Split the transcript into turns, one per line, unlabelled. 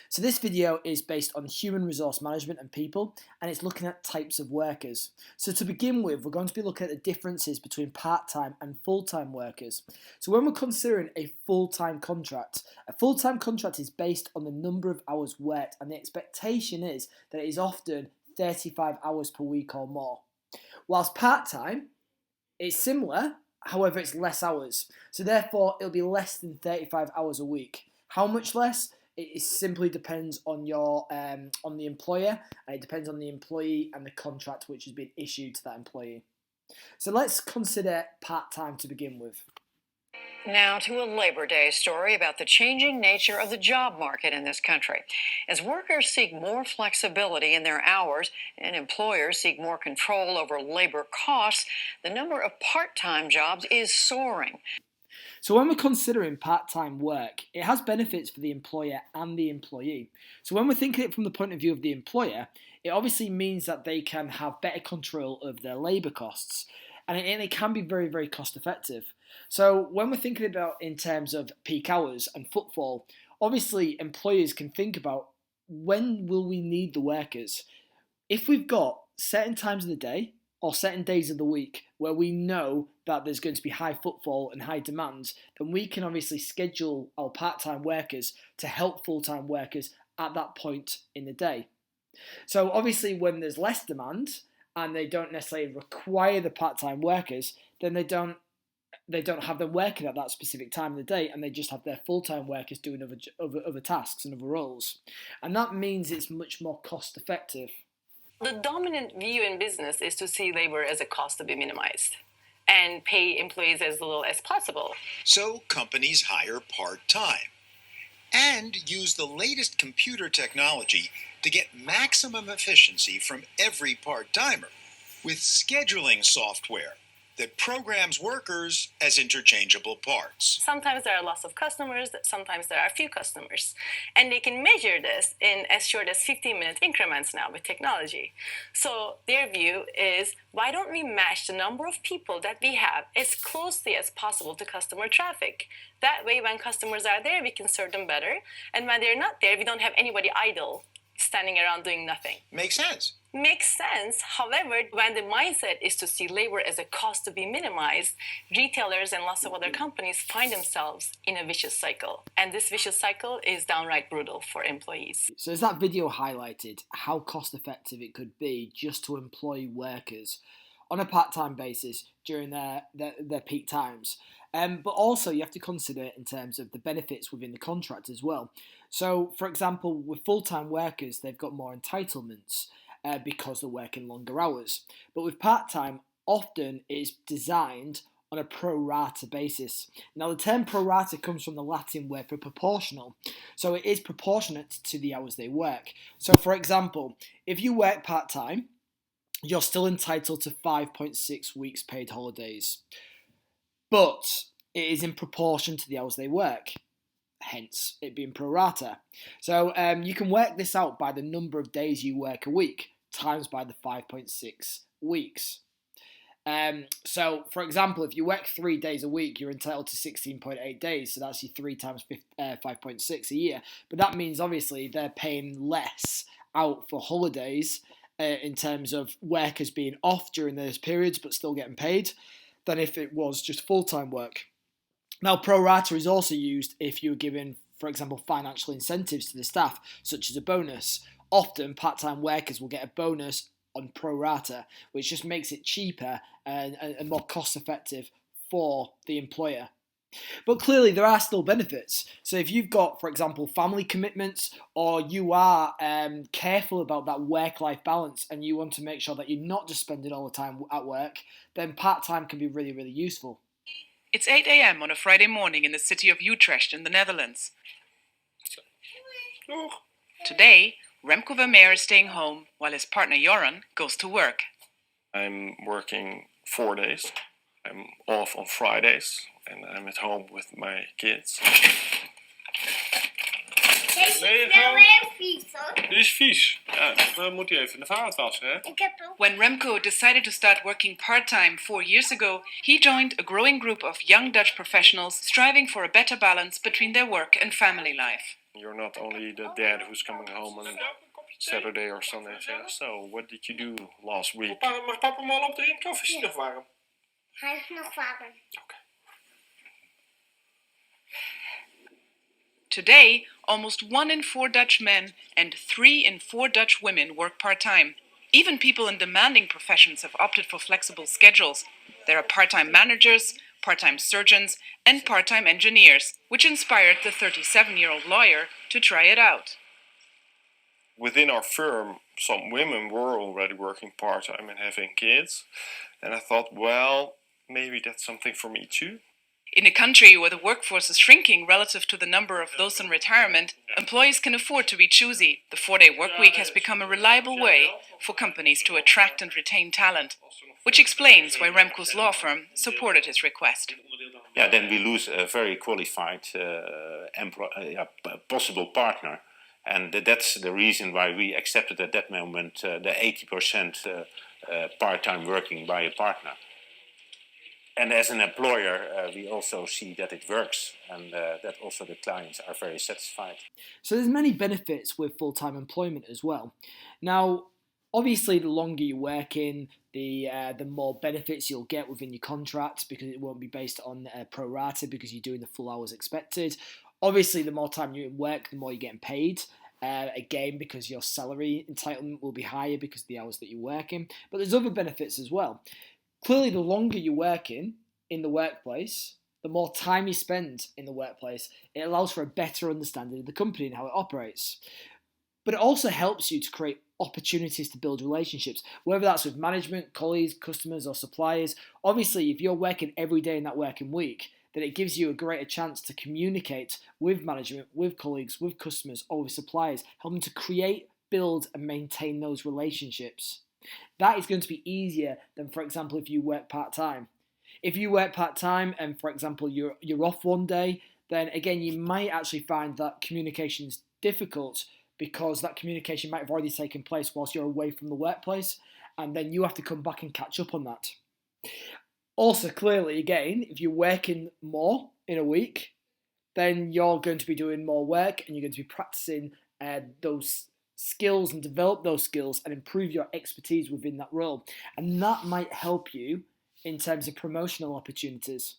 So this video is based on human resource management and people, and it's looking at types of workers. So to begin with, we're going to be looking at the differences between part-time and full-time workers. So when we're considering a full-time contract is based on the number of hours worked, and the expectation is that it is often 35 hours per week or more. Whilst part-time, it's similar, however it's less hours. So therefore, it'll be less than 35 hours a week. How much less? It simply depends on your on the employer, and it depends on the employee and the contract which has been issued to that employee. So let's consider part-time to begin with.
Now to a Labor Day story about the changing nature of the job market in this country. As workers seek more flexibility in their hours and employers seek more control over labor costs, the number of part-time jobs is soaring.
So when we're considering part-time work, it has benefits for the employer and the employee. So when we're thinking it from the point of view of the employer, it obviously means that they can have better control of their labour costs, and it can be very, very cost effective. So when we're thinking about in terms of peak hours and footfall, obviously employers can think about when will we need the workers. If we've got certain times of the day or certain days of the week where we know that there's going to be high footfall and high demand, then we can obviously schedule our part-time workers to help full-time workers at that point in the day. So obviously when there's less demand and they don't necessarily require the part-time workers, then they don't have them working at that specific time of the day, and they just have their full-time workers doing other tasks and other roles. And that means it's much more cost effective.
The dominant view in business is to see labor as a cost to be minimized and pay employees as little as possible.
So companies hire part-time and use the latest computer technology to get maximum efficiency from every part-timer with scheduling software that programs workers as interchangeable parts.
Sometimes there are lots of customers, sometimes there are few customers. And they can measure this in as short as 15-minute increments now with technology. So their view is, why don't we match the number of people that we have as closely as possible to customer traffic? That way, when customers are there, we can serve them better. And when they're not there, we don't have anybody idle, standing around doing nothing.
Makes sense.
Makes sense. However, when the mindset is to see labor as a cost to be minimized, retailers and lots of other companies find themselves in a vicious cycle. And this vicious cycle is downright brutal for employees.
So as that video highlighted how cost effective it could be just to employ workers on a part-time basis during their peak times. But also you have to consider it in terms of the benefits within the contract as well. So for example, with full-time workers, they've got more entitlements because they're working longer hours. But with part-time, often it's designed on a pro-rata basis. Now the term pro-rata comes from the Latin word for proportional. So it is proportionate to the hours they work. So for example, if you work part-time, you're still entitled to 5.6 weeks paid holidays. But it is in proportion to the hours they work, hence it being pro-rata. So you can work this out by the number of days you work a week, times by the 5.6 weeks. So, for example, if you work 3 days a week, you're entitled to 16.8 days, so that's your 3 times 5.6 a year. But that means, obviously, they're paying less out for holidays in terms of workers being off during those periods but still getting paid, than if it was just full-time work. Now, pro-rata is also used if you're giving, for example, financial incentives to the staff, such as a bonus. Often, part-time workers will get a bonus on pro-rata, which just makes it cheaper and more cost-effective for the employer. But clearly, there are still benefits. So if you've got, for example, family commitments, or you are careful about that work-life balance and you want to make sure that you're not just spending all the time at work, then part-time can be really, really useful.
It's 8 a.m. on a Friday morning in the city of Utrecht in the Netherlands. Today, Remco Vermeer is staying home while his partner Joran goes to work.
I'm working 4 days. I'm off on Fridays and I'm at home with my kids. Dit is vies. Ja, dan moet hij even de vaat wassen, hè?
When Remco decided to start working part-time 4 years ago, he joined a growing group of young Dutch professionals striving for a better balance between their work and family life.
You're not only the dad who's coming home on Saturday or Sunday and saying, so, what did you do last week?
Mag papa hem al opdrinken of is hij nog warm?
Hij is nog warm.
Today, almost 1 in 4 Dutch men and 3 in 4 Dutch women work part-time. Even people in demanding professions have opted for flexible schedules. There are part-time managers, part-time surgeons, and part-time engineers, which inspired the 37-year-old lawyer to try it out.
Within our firm, some women were already working part-time and having kids. And I thought, well, maybe that's something for me too.
In a country where the workforce is shrinking relative to the number of those in retirement, employees can afford to be choosy. The 4-day workweek has become a reliable way for companies to attract and retain talent, which explains why Remco's law firm supported his request.
Yeah, then we lose a very qualified possible partner. And that's the reason why we accepted at that moment the 80% part-time working by a partner. And as an employer, we also see that it works and that also the clients are very satisfied.
So there's many benefits with full-time employment as well. Now, obviously, the longer you work in, the more benefits you'll get within your contract because it won't be based on pro-rata because you're doing the full hours expected. Obviously, the more time you're in work, the more you're getting paid. Again, because your salary entitlement will be higher because of the hours that you're working. But there's other benefits as well. Clearly, the longer you work in the workplace, the more time you spend in the workplace, it allows for a better understanding of the company and how it operates. But it also helps you to create opportunities to build relationships, whether that's with management, colleagues, customers, or suppliers. Obviously, if you're working every day in that working week, then it gives you a greater chance to communicate with management, with colleagues, with customers, or with suppliers, helping to create, build, and maintain those relationships. That is going to be easier than, for example, if you work part-time. If you work part-time and, for example, you're off one day, then again, you might actually find that communication is difficult because that communication might have already taken place whilst you're away from the workplace, and then you have to come back and catch up on that. Also, clearly, again, if you're working more in a week, then you're going to be doing more work and you're going to be practicing those skills and develop those skills and improve your expertise within that role. And that might help you in terms of promotional opportunities.